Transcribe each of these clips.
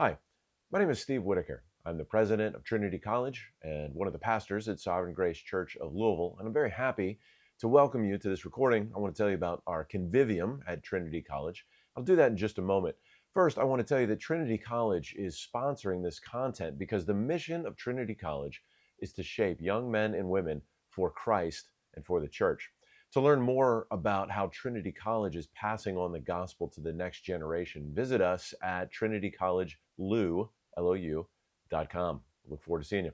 Hi, my name is Steve Whitaker. I'm the president of Trinity College and one of the pastors at Sovereign Grace Church of Louisville, and I'm very happy to welcome you to this recording. I want to tell you about our Convivium at Trinity College. I'll do that in just a moment. First, I want to tell you that Trinity College is sponsoring this content because the mission of Trinity College is to shape young men and women for Christ and for the church. To learn more about how Trinity College is passing on the gospel to the next generation, visit us at trinitycollegelou.com. Look forward to seeing you.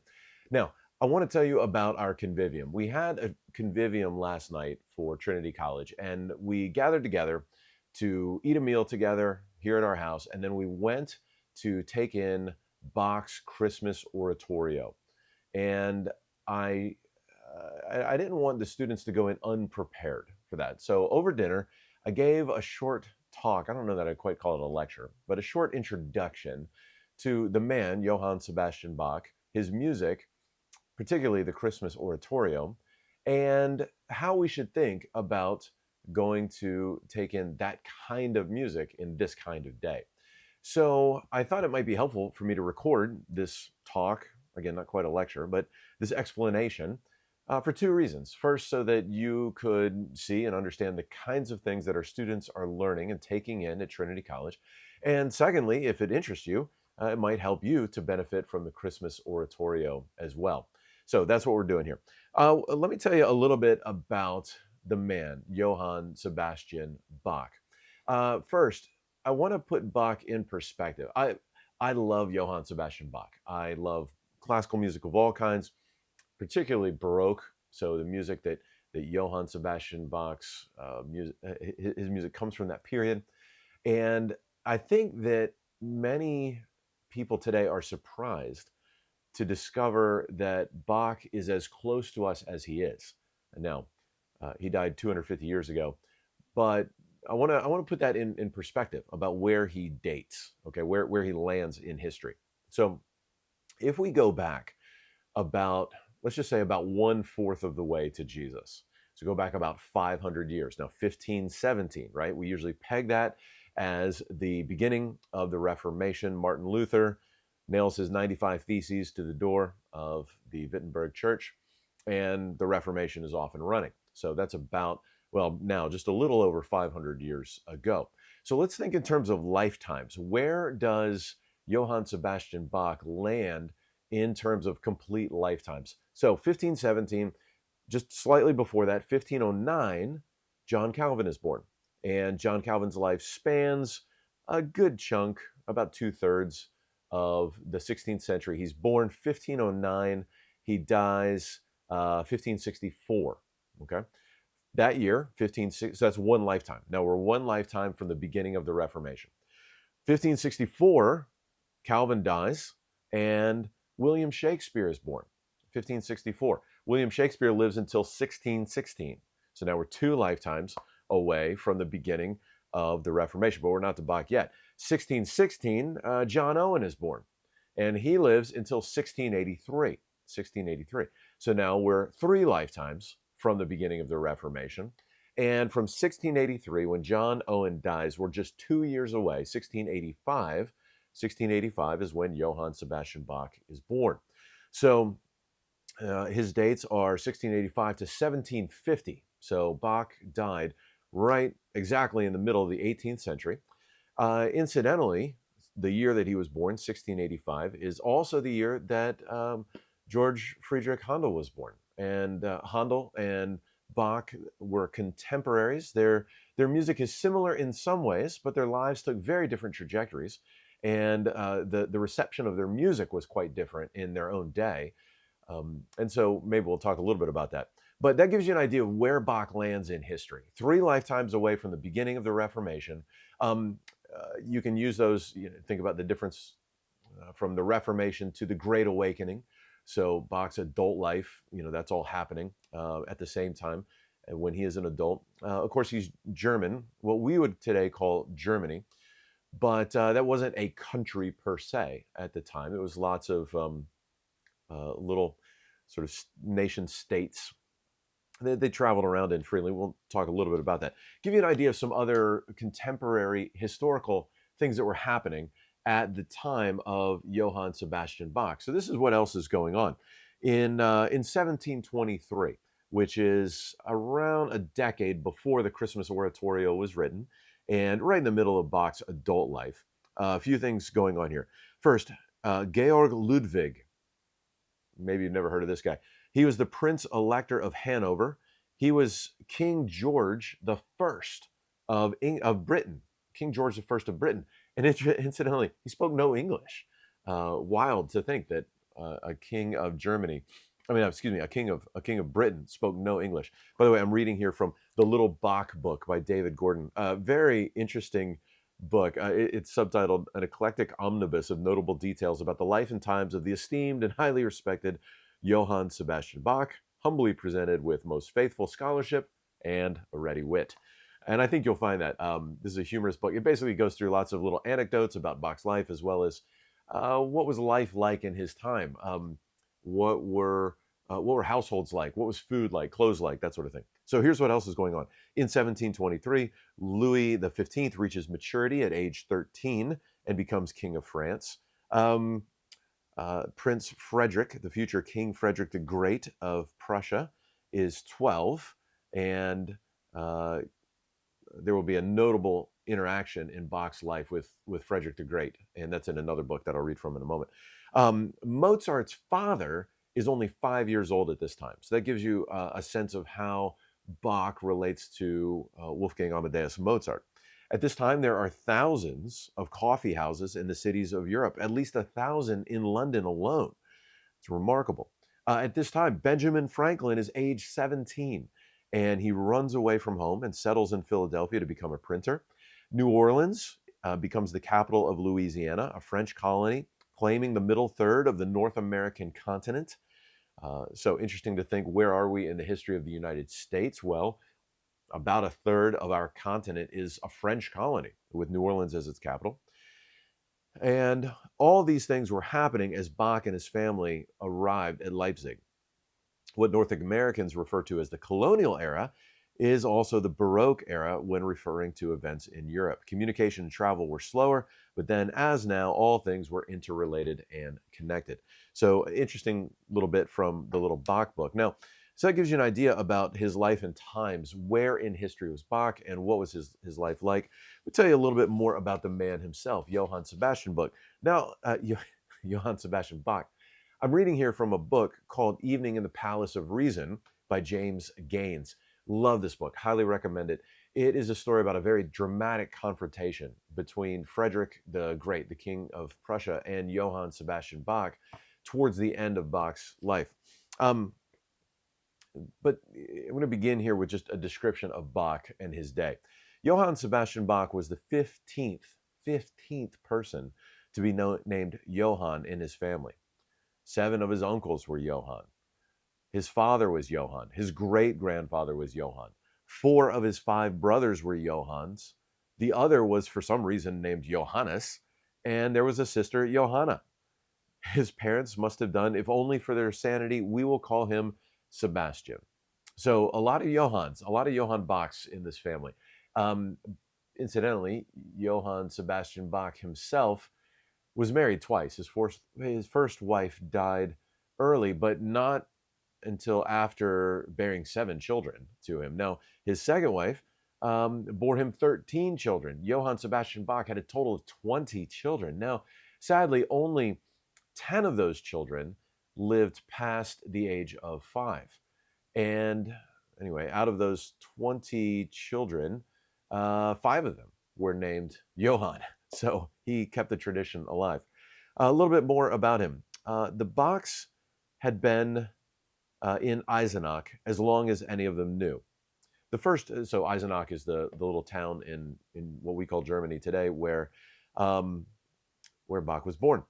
Now, I want to tell you about our convivium. We had a convivium last night for Trinity College, and we gathered together to eat a meal together here at our house, and then we went to take in Bach's Christmas Oratorio. And I I didn't want the students to go in unprepared for that. So over dinner, I gave a short talk. I don't know that I'd quite call it a lecture, but a short introduction to the man, Johann Sebastian Bach, his music, particularly the Christmas Oratorio, and how we should think about going to take in that kind of music in this kind of day. So I thought it might be helpful for me to record this talk, again, not quite a lecture, but this explanation for two reasons. First, so that you could see and understand the kinds of things that our students are learning and taking in at Trinity College. And secondly, if it interests you, it might help you to benefit from the Christmas Oratorio as well. So that's what we're doing here. Let me tell you a little bit about the man, Johann Sebastian Bach. First, I want to put Bach in perspective. I love Johann Sebastian Bach. I love classical music of all kinds, particularly Baroque. So the music that Johann Sebastian Bach's music, his music comes from that period. And I think that many people today are surprised to discover that Bach is as close to us as he is. And now, he died 250 years ago, but I want to put that in perspective about where he dates, okay, where he lands in history. So if we go back about, let's just say about 1/4 of the way to Jesus. So go back about 500 years. Now, 1517, right? We usually peg that as the beginning of the Reformation. Martin Luther nails his 95 Theses to the door of the Wittenberg Church, and the Reformation is off and running. So that's about, well, now just a little over 500 years ago. So let's think in terms of lifetimes. Where does Johann Sebastian Bach land in terms of complete lifetimes? So 1517, just slightly before that, 1509, John Calvin is born. And John Calvin's life spans a good chunk, about 2/3 of the 16th century. He's born 1509. He dies 1564. Okay. That year, 1560, so that's one lifetime. Now we're one lifetime from the beginning of the Reformation. 1564, Calvin dies, and William Shakespeare is born. 1564. William Shakespeare lives until 1616. So now we're two lifetimes away from the beginning of the Reformation, but we're not to Bach yet. 1616, John Owen is born, and he lives until 1683. 1683. So now we're three lifetimes from the beginning of the Reformation. And from 1683, when John Owen dies, we're just 2 years away. 1685 is when Johann Sebastian Bach is born. So his dates are 1685 to 1750. So Bach died right exactly in the middle of the 18th century. Incidentally, the year that he was born, 1685, is also the year that George Friedrich Handel was born. And Handel and Bach were contemporaries. Their music is similar in some ways, but their lives took very different trajectories. And the reception of their music was quite different in their own day. And so maybe we'll talk a little bit about that. But that gives you an idea of where Bach lands in history. Three lifetimes away from the beginning of the Reformation. You can use those, think about the difference from the Reformation to the Great Awakening. So Bach's adult life, that's all happening at the same time when he is an adult. Of course, he's German, what we would today call Germany. But that wasn't a country per se at the time. It was lots of little sort of nation states that they traveled around in freely. We'll talk a little bit about that. Give you an idea of some other contemporary historical things that were happening at the time of Johann Sebastian Bach. So this is what else is going on. In 1723, which is around a decade before the Christmas Oratorio was written, and right in the middle of Bach's adult life, a few things going on here. First, Georg Ludwig, maybe you've never heard of this guy. He was the Prince Elector of Hanover. He was King George the First of Britain, King George the First of Britain. And incidentally, he spoke no English. Wild to think that a king of Germany, excuse me, a king of Britain spoke no English. By the way, I'm reading here from the Little Bach book by David Gordon. Very interesting book. It's subtitled An Eclectic Omnibus of Notable Details about the Life and Times of the Esteemed and Highly Respected Johann Sebastian Bach, humbly presented with most faithful scholarship and a ready wit. And I think you'll find that this is a humorous book. It basically goes through lots of little anecdotes about Bach's life, as well as what was life like in his time. What were households like? What was food like? Clothes like? That sort of thing. So here's what else is going on. In 1723, Louis XV reaches maturity at age 13 and becomes King of France. Prince Frederick, the future King Frederick the Great of Prussia, is 12, and there will be a notable interaction in Bach's life with Frederick the Great, and that's in another book that I'll read from in a moment. Mozart's father is only 5 years old at this time, so that gives you a sense of how Bach relates to Wolfgang Amadeus Mozart. At this time, there are thousands of coffee houses in the cities of Europe, at least 1,000 in London alone. It's remarkable. At this time, Benjamin Franklin is age 17, and he runs away from home and settles in Philadelphia to become a printer. New Orleans becomes the capital of Louisiana, a French colony claiming the middle third of the North American continent. So interesting to think, where are we in the history of the United States? Well, about a third of our continent is a French colony, with New Orleans as its capital. And all these things were happening as Bach and his family arrived at Leipzig. What North Americans refer to as the colonial era is also the Baroque era when referring to events in Europe. Communication and travel were slower, but then, as now, all things were interrelated and connected. So, interesting little bit from the Little Bach book. Now, so that gives you an idea about his life and times. Where in history was Bach, and what was his life like? We'll tell you a little bit more about the man himself, Johann Sebastian Bach. Now, Johann Sebastian Bach. I'm reading here from a book called Evening in the Palace of Reason by James Gaines. Love this book, highly recommend it. It is a story about a very dramatic confrontation between Frederick the Great, the King of Prussia, and Johann Sebastian Bach towards the end of Bach's life. But I'm going to begin here with just a description of Bach and his day. Johann Sebastian Bach was the 15th person to be named Johann in his family. 7 of his uncles were Johann. His father was Johann. His great-grandfather was Johann. 4 of his 5 brothers were Johanns. The other was, for some reason, named Johannes, and there was a sister, Johanna. His parents must have done, if only for their sanity, we will call him Sebastian. So a lot of Johanns, a lot of Johann Bachs in this family. Incidentally, Johann Sebastian Bach himself was married twice. His first wife died early, but not until after bearing 7 children to him. Now, his second wife bore him 13 children. Johann Sebastian Bach had a total of 20 children. Now, sadly, only 10 of those children lived past the age of 5. And anyway, out of those 20 children, 5 of them were named Johann. So he kept the tradition alive. A little bit more about him. The Bachs had been in Eisenach as long as any of them knew. The first, so Eisenach is the little town in what we call Germany today, where Bach was born.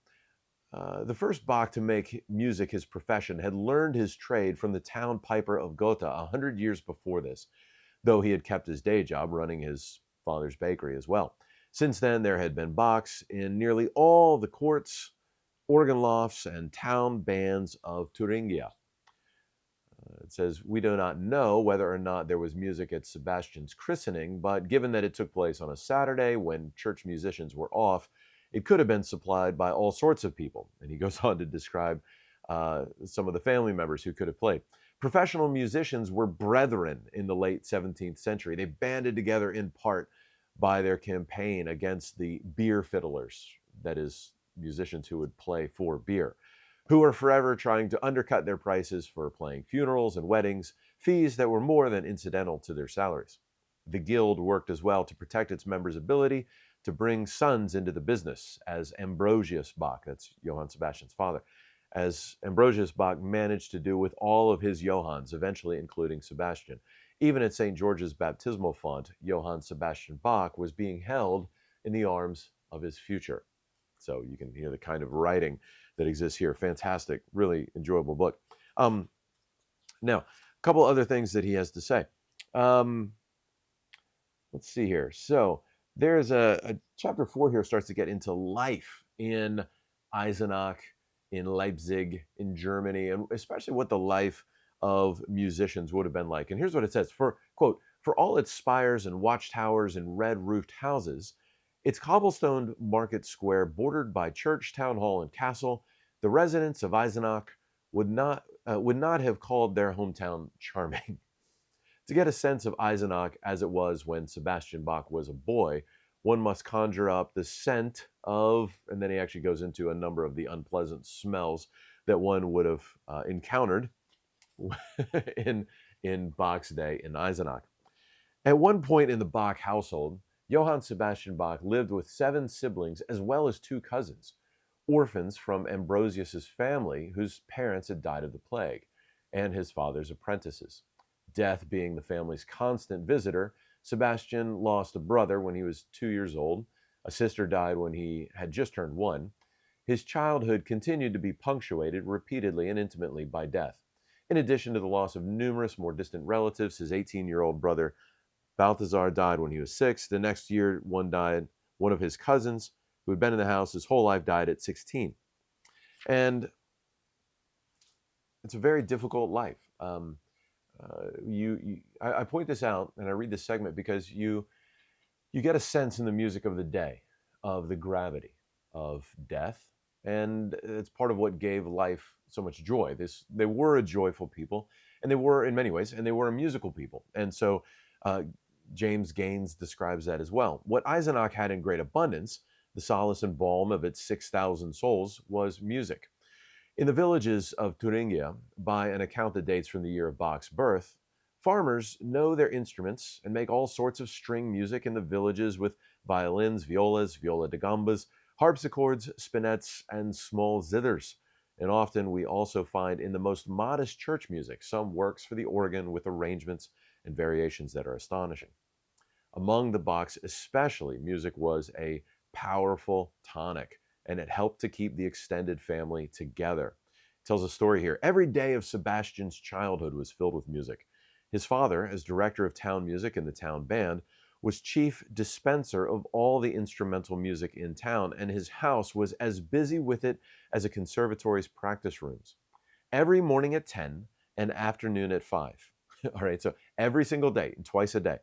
The first Bach to make music his profession had learned his trade from the town piper of Gotha 100 years before this, though he had kept his day job running his father's bakery as well. Since then, there had been Bachs in nearly all the courts, organ lofts, and town bands of Thuringia. It says, we do not know whether or not there was music at Sebastian's christening, but given that it took place on a Saturday when church musicians were off, it could have been supplied by all sorts of people. And he goes on to describe some of the family members who could have played. Professional musicians were brethren in the late 17th century. They banded together in part by their campaign against the beer fiddlers, that is, musicians who would play for beer, who were forever trying to undercut their prices for playing funerals and weddings, fees that were more than incidental to their salaries. The guild worked as well to protect its members' ability to bring sons into the business, as Ambrosius Bach, that's Johann Sebastian's father, as Ambrosius Bach managed to do with all of his Johanns, eventually including Sebastian. Even at St. George's baptismal font, Johann Sebastian Bach was being held in the arms of his future. So you can hear the kind of writing that exists here. Fantastic, really enjoyable book. Now, a couple other things that he has to say. Let's see here. So there's a chapter 4 here starts to get into life in Eisenach, in Leipzig, in Germany, and especially what the life of musicians would have been like. And here's what it says: for, quote, for all its spires and watchtowers and red-roofed houses, its cobblestoned market square bordered by church, town hall, and castle, the residents of Eisenach would not have called their hometown charming. To get a sense of Eisenach as it was when Sebastian Bach was a boy, one must conjure up the scent of, and then he actually goes into a number of the unpleasant smells that one would have encountered in Bach's day in Eisenach. At one point in the Bach household, Johann Sebastian Bach lived with 7 siblings as well as 2 cousins, orphans from Ambrosius's family whose parents had died of the plague, and his father's apprentices. Death being the family's constant visitor, Sebastian lost a brother when he was 2 years old. A sister died when he had just turned 1. His childhood continued to be punctuated repeatedly and intimately by death. In addition to the loss of numerous more distant relatives, his 18-year-old brother Balthazar died when he was 6. The next year, one of his cousins, who had been in the house his whole life, died at 16. And it's a very difficult life. I point this out, and I read this segment because you get a sense in the music of the day of the gravity of death, and it's part of what gave life so much joy. They were a joyful people, and they were in many ways, and they were a musical people. And so James Gaines describes that as well. What Eisenach had in great abundance, the solace and balm of its 6,000 souls, was music. In the villages of Thuringia, by an account that dates from the year of Bach's birth, farmers know their instruments and make all sorts of string music in the villages with violins, violas, viola da gambas, harpsichords, spinets, and small zithers. And often we also find in the most modest church music some works for the organ with arrangements and variations that are astonishing. Among the Bachs especially, music was a powerful tonic, and it helped to keep the extended family together. It tells a story here. Every day of Sebastian's childhood was filled with music. His father, as director of town music in the town band, was chief dispenser of all the instrumental music in town, and his house was as busy with it as a conservatory's practice rooms. Every morning at 10 and afternoon at 5. All right, so every single day, twice a day.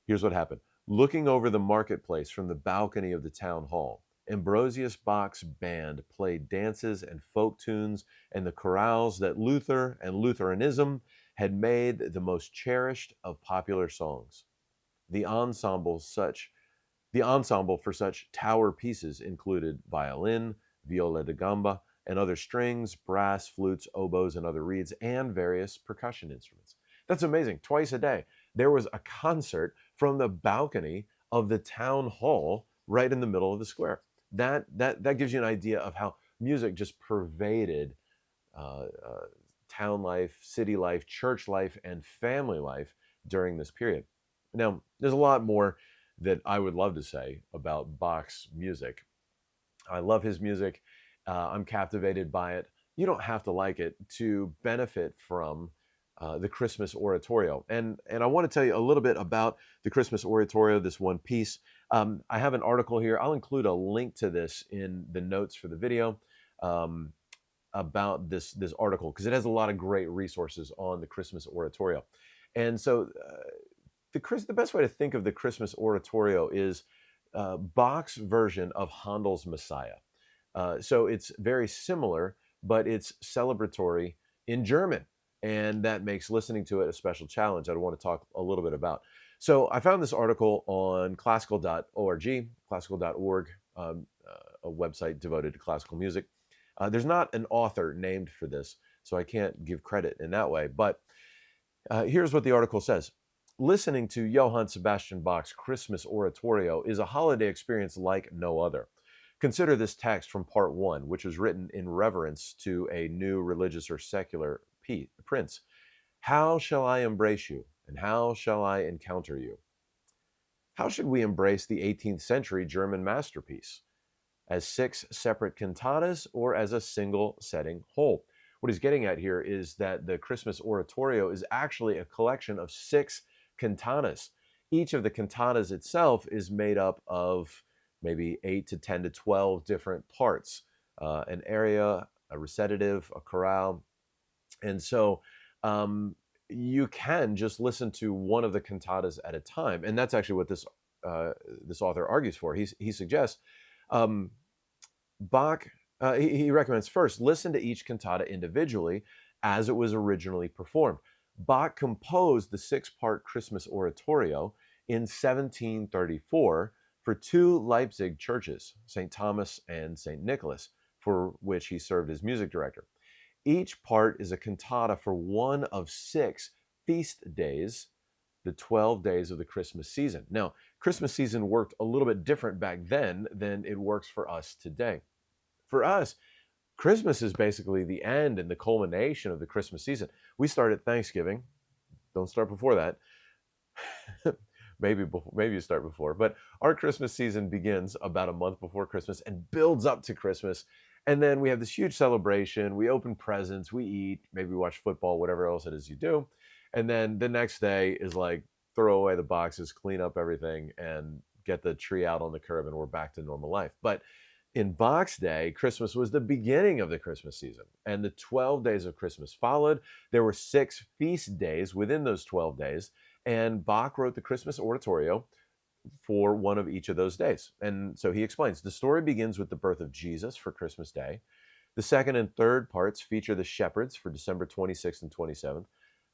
Here's what happened. Looking over the marketplace from the balcony of the town hall, Ambrosius Bach's band played dances and folk tunes and the chorales that Luther and Lutheranism had made the most cherished of popular songs. The ensemble for such tower pieces included violin, viola da gamba, and other strings, brass, flutes, oboes, and other reeds, and various percussion instruments. That's amazing. Twice a day, there was a concert from the balcony of the town hall right in the middle of the square. That gives you an idea of how music just pervaded town life, city life, church life, and family life during this period. Now, there's a lot more that I would love to say about Bach's music. I love his music. I'm captivated by it. You don't have to like it to benefit from the Christmas Oratorio. And I want to tell you a little bit about the Christmas Oratorio, this one piece. I have an article here. I'll include a link to this in the notes for the video about this article, because it has a lot of great resources on the Christmas Oratorio. And so the best way to think of the Christmas Oratorio is Bach's version of Handel's Messiah. So it's very similar, but it's celebratory in German. And that makes listening to it a special challenge I want to talk a little bit about. So I found this article on classical.org, a website devoted to classical music. There's not an author named for this, so I can't give credit in that way. But here's what the article says. Listening to Johann Sebastian Bach's Christmas Oratorio is a holiday experience like no other. Consider this text from part one, which was written in reverence to a new religious or secular prince. How shall I embrace you, and how shall I encounter you? How should we embrace the 18th century German masterpiece? As 6 separate cantatas or as a single setting whole? What he's getting at here is that the Christmas Oratorio is actually a collection of 6 cantatas. Each of the cantatas itself is made up of maybe 8 to 10 to 12 different parts, an aria, a recitative, a chorale. And so you can just listen to one of the cantatas at a time. And that's actually what this author argues for. He suggests um, Bach, he recommends first, listen to each cantata individually as it was originally performed. Bach composed the 6-part Christmas Oratorio in 1734 for 2 Leipzig churches, St. Thomas and St. Nicholas, for which he served as music director. Each part is a cantata for one of 6 feast days, the 12 days of the Christmas season. Now, Christmas season worked a little bit different back then than it works for us today. For us, Christmas is basically the end and the culmination of the Christmas season. We start at Thanksgiving. Don't start before that. maybe you start before, but our Christmas season begins about a month before Christmas and builds up to Christmas. And then we have this huge celebration. We open presents, we eat, maybe we watch football, whatever else it is you do. And then the next day is like throw away the boxes, clean up everything, and get the tree out on the curb, and we're back to normal life. But in Bach's day, Christmas was the beginning of the Christmas season, and the 12 days of Christmas followed. There were 6 feast days within those 12 days, and Bach wrote the Christmas Oratorio for one of each of those days. And so he explains, the story begins with the birth of Jesus for Christmas Day. The second and third parts feature the shepherds for December 26th and 27th.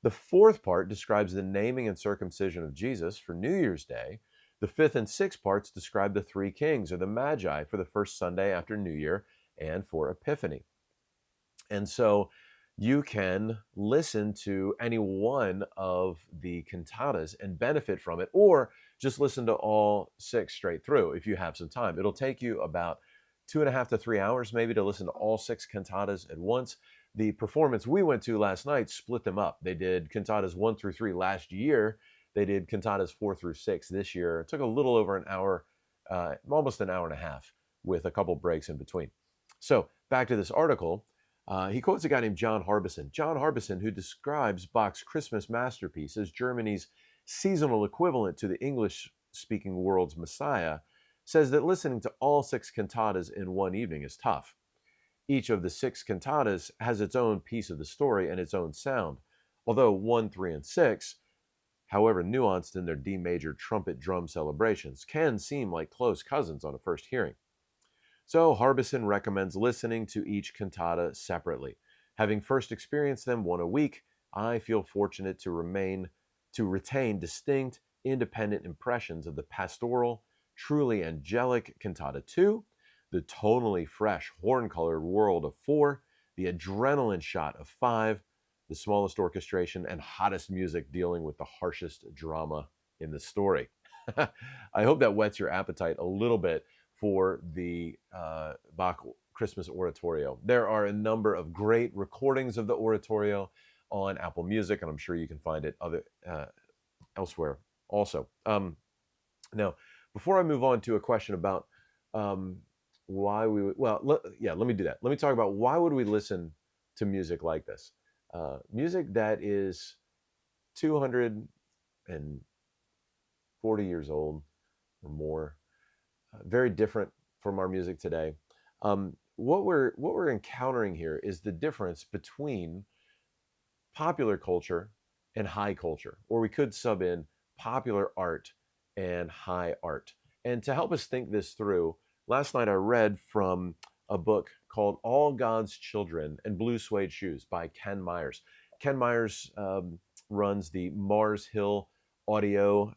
The fourth part describes the naming and circumcision of Jesus for New Year's Day. The fifth and sixth parts describe the 3 kings or the Magi for the first Sunday after New Year and for Epiphany. And so you can listen to any one of the cantatas and benefit from it, or just listen to all 6 straight through if you have some time. It'll take you about 2.5 to 3 hours maybe to listen to all 6 cantatas at once. The performance we went to last night split them up. They did cantatas 1 through 3 last year. They did cantatas 4 through 6 this year. It took a little over an hour, almost an hour and a half, with a couple breaks in between. So back to this article. He quotes a guy named John Harbison. John Harbison, who describes Bach's Christmas masterpiece as Germany's seasonal equivalent to the English-speaking world's Messiah, says that listening to all 6 cantatas in one evening is tough. Each of the 6 cantatas has its own piece of the story and its own sound, although 1, 3, and 6, however nuanced in their D major trumpet drum celebrations, can seem like close cousins on a first hearing. So Harbison recommends listening to each cantata separately. Having first experienced them one a week, I feel fortunate to retain distinct, independent impressions of the pastoral, truly angelic cantata 2, the tonally fresh, horn-colored world of 4, the adrenaline shot of 5, the smallest orchestration and hottest music dealing with the harshest drama in the story. I hope that whets your appetite a little bit for the Bach Christmas Oratorio. There are a number of great recordings of the Oratorio on Apple Music, and I'm sure you can find it elsewhere also. Now, before I move on to a question about why we would, let me do that. Let me talk about why would we listen to music like this? Music that is 240 years old or more, very different from our music today. What we're encountering here is the difference between popular culture and high culture, or we could sub in popular art and high art. And to help us think this through, last night I read from a book called All God's Children and Blue Suede Shoes by Ken Myers. Ken Myers runs the Mars Hill Audio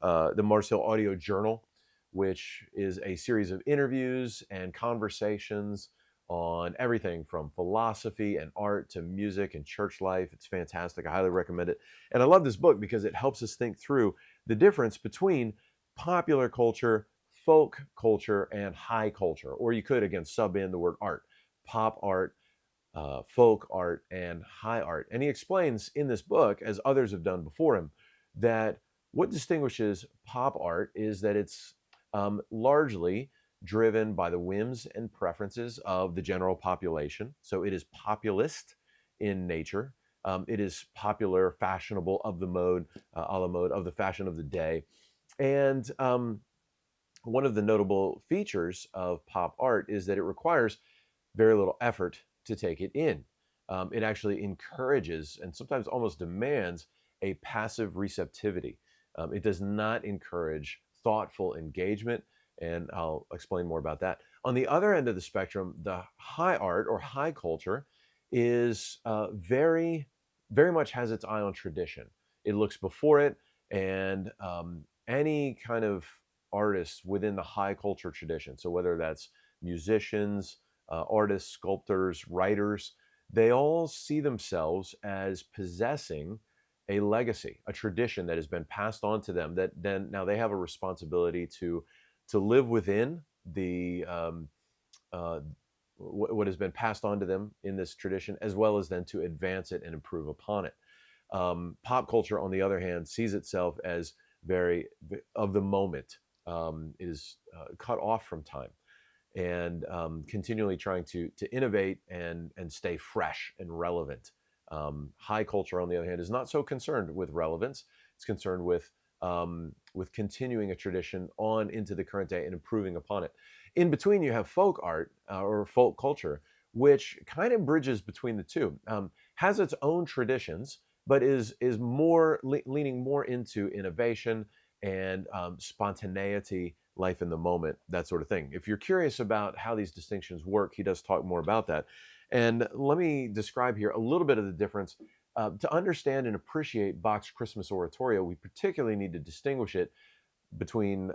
Journal, which is a series of interviews and conversations on everything from philosophy and art to music and church life. It's fantastic. I highly recommend it. And I love this book because it helps us think through the difference between popular culture, folk culture, and high culture. Or you could, again, sub in the word art, pop art, folk art, and high art. And he explains in this book, as others have done before him, that what distinguishes pop art is that it's largely driven by the whims and preferences of the general population. So it is populist in nature. It is popular, fashionable, of the mode, a la mode, of the fashion of the day. And one of the notable features of pop art is that it requires very little effort to take it in. It actually encourages and sometimes almost demands a passive receptivity. It does not encourage thoughtful engagement, and I'll explain more about that. On the other end of the spectrum, the high art or high culture is very much has its eye on tradition. It looks before it, and any kind of artists within the high culture tradition, so whether that's musicians, artists, sculptors, writers, they all see themselves as possessing a legacy, a tradition that has been passed on to them. That then now they have a responsibility to live within the uh, what has been passed on to them in this tradition, as well as then to advance it and improve upon it. Pop culture, on the other hand, sees itself as very of the moment. It is cut off from time and continually trying to innovate and stay fresh and relevant. High culture, on the other hand, is not so concerned with relevance. It's concerned with continuing a tradition on into the current day and improving upon it. In between, you have folk art or folk culture, which kind of bridges between the two. Has its own traditions, but is more leaning more into innovation and spontaneity, life in the moment, that sort of thing. If you're curious about how these distinctions work, he does talk more about that. And let me describe here a little bit of the difference. To understand and appreciate Bach's Christmas Oratorio, we particularly need to distinguish it between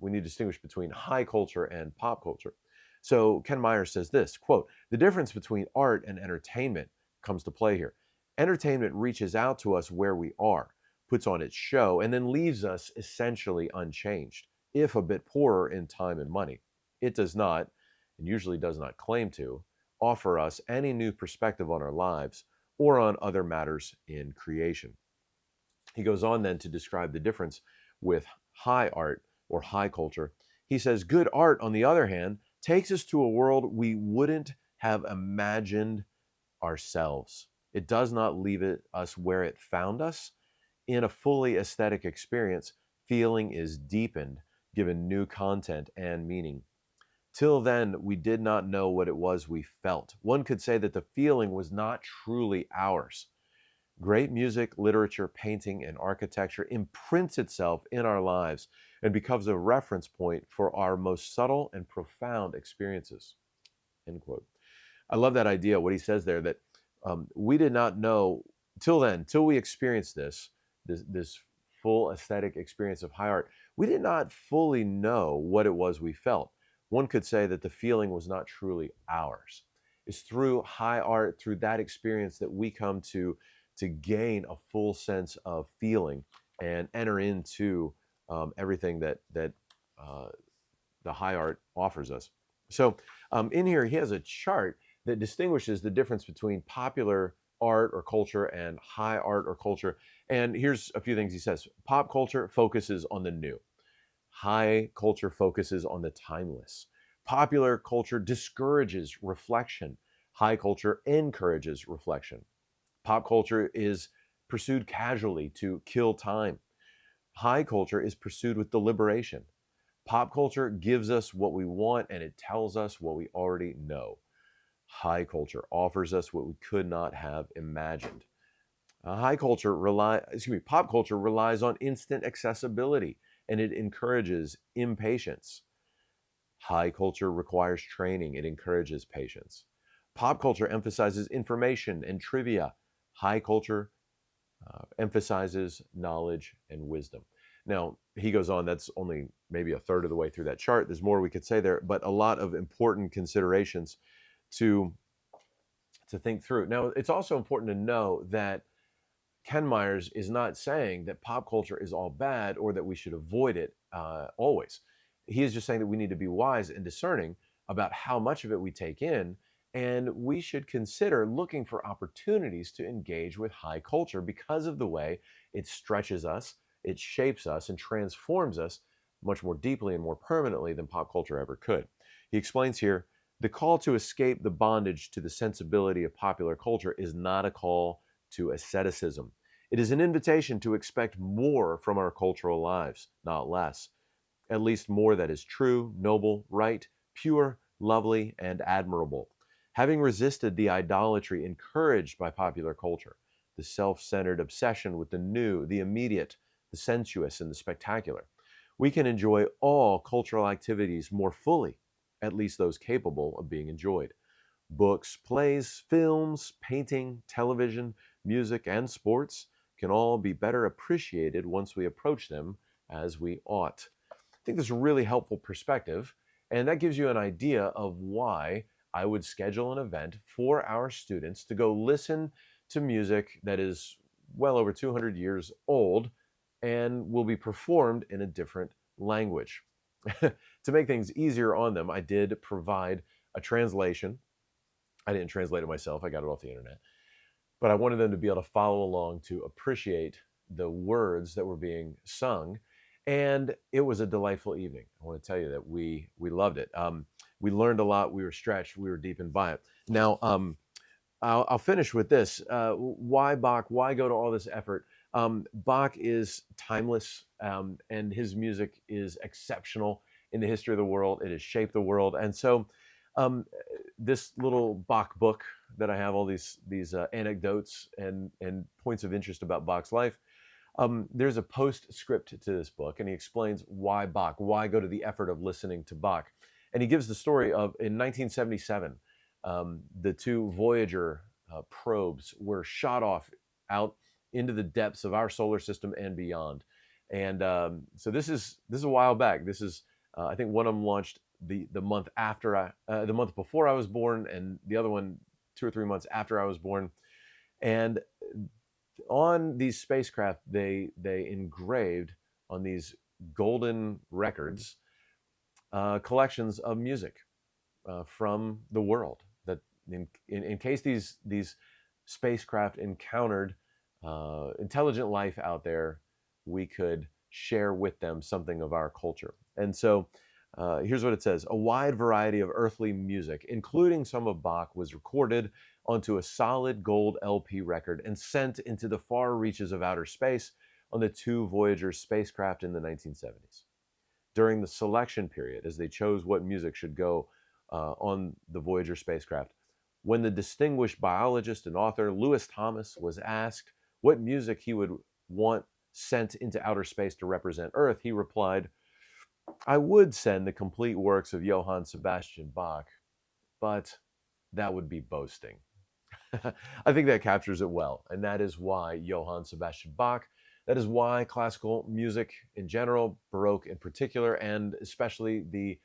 we need to distinguish between high culture and pop culture. So Ken Myers says this, quote, "The difference between art and entertainment comes to play here. Entertainment reaches out to us where we are, puts on its show, and then leaves us essentially unchanged, if a bit poorer in time and money. It does not, and usually does not claim to, offer us any new perspective on our lives or on other matters in creation." He goes on then to describe the difference with high art or high culture. He says, "Good art, on the other hand, takes us to a world we wouldn't have imagined ourselves. It does not leave us where it found us. In a fully aesthetic experience, feeling is deepened, given new content and meaning. Till then, we did not know what it was we felt. One could say that the feeling was not truly ours. Great music, literature, painting, and architecture imprints itself in our lives and becomes a reference point for our most subtle and profound experiences." End quote. I love that idea, what he says there, that we did not know till then, till we experienced this full aesthetic experience of high art, we did not fully know what it was we felt. One could say that the feeling was not truly ours. It's through high art, through that experience, that we come to gain a full sense of feeling and enter into everything that uh, the high art offers us. So in here, he has a chart that distinguishes the difference between popular art or culture and high art or culture. And here's a few things he says. Pop culture focuses on the new. High culture focuses on the timeless. Popular culture discourages reflection. High culture encourages reflection. Pop culture is pursued casually to kill time. High culture is pursued with deliberation. Pop culture gives us what we want and it tells us what we already know. High culture offers us what we could not have imagined. Pop culture relies on instant accessibility and it encourages impatience. High culture requires training, it encourages patience. Pop culture emphasizes information and trivia. High culture emphasizes knowledge and wisdom. Now, he goes on, that's only maybe a third of the way through that chart. There's more we could say there, but a lot of important considerations to think through. Now, it's also important to know that Ken Myers is not saying that pop culture is all bad or that we should avoid it always. He is just saying that we need to be wise and discerning about how much of it we take in, and we should consider looking for opportunities to engage with high culture because of the way it stretches us, it shapes us, and transforms us much more deeply and more permanently than pop culture ever could. He explains here, the call to escape the bondage to the sensibility of popular culture is not a call to asceticism. It is an invitation to expect more from our cultural lives, not less. At least more that is true, noble, right, pure, lovely, and admirable. Having resisted the idolatry encouraged by popular culture, the self-centered obsession with the new, the immediate, the sensuous, and the spectacular, we can enjoy all cultural activities more fully, at least those capable of being enjoyed. Books, plays, films, painting, television, music, and sports can all be better appreciated once we approach them as we ought. I think this is a really helpful perspective, and that gives you an idea of why I would schedule an event for our students to go listen to music that is well over 200 years old and will be performed in a different language. To make things easier on them, I did provide a translation. I didn't translate it myself, I got it off the internet. But I wanted them to be able to follow along to appreciate the words that were being sung. And it was a delightful evening. I want to tell you that we loved it. We learned a lot. We were stretched. We were deepened by it. Now, I'll finish with this. Why Bach? Why go to all this effort? Bach is timeless, and his music is exceptional in the history of the world. It has shaped the world. And so um, this little Bach book that I have, all these anecdotes and points of interest about Bach's life, there's a postscript to this book, and he explains why Bach, why go to the effort of listening to Bach. And he gives the story of, in 1977, the two Voyager probes were shot off out into the depths of our solar system and beyond. And so this is a while back. This is, I think one of them launched the month after the month before I was born, and the other one 2 or 3 months after I was born. And on these spacecraft, they engraved on these golden records collections of music from the world. That in case these spacecraft encountered intelligent life out there, we could share with them something of our culture. And so here's what it says. A wide variety of earthly music, including some of Bach, was recorded onto a solid gold LP record and sent into the far reaches of outer space on the two Voyager spacecraft in the 1970s. During the selection period, as they chose what music should go on the Voyager spacecraft, when the distinguished biologist and author Lewis Thomas was asked what music he would want sent into outer space to represent Earth, he replied, I would send the complete works of Johann Sebastian Bach, but that would be boasting. I think that captures it well, and that is why Johann Sebastian Bach, that is why classical music in general, Baroque in particular, and especially the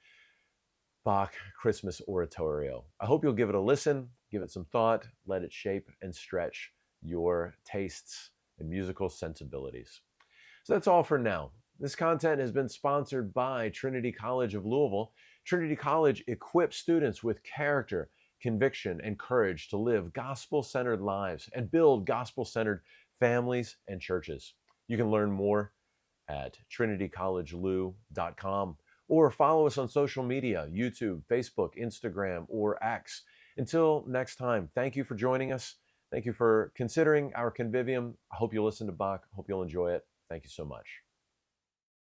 Bach Christmas Oratorio. I hope you'll give it a listen, give it some thought, let it shape and stretch your tastes and musical sensibilities. So that's all for now. This content has been sponsored by Trinity College of Louisville. Trinity College equips students with character, conviction, and courage to live gospel-centered lives and build gospel-centered families and churches. You can learn more at trinitycollegelou.com or follow us on social media, YouTube, Facebook, Instagram, or X. Until next time, thank you for joining us. Thank you for considering our convivium. I hope you'll listen to Bach. I hope you'll enjoy it. Thank you so much.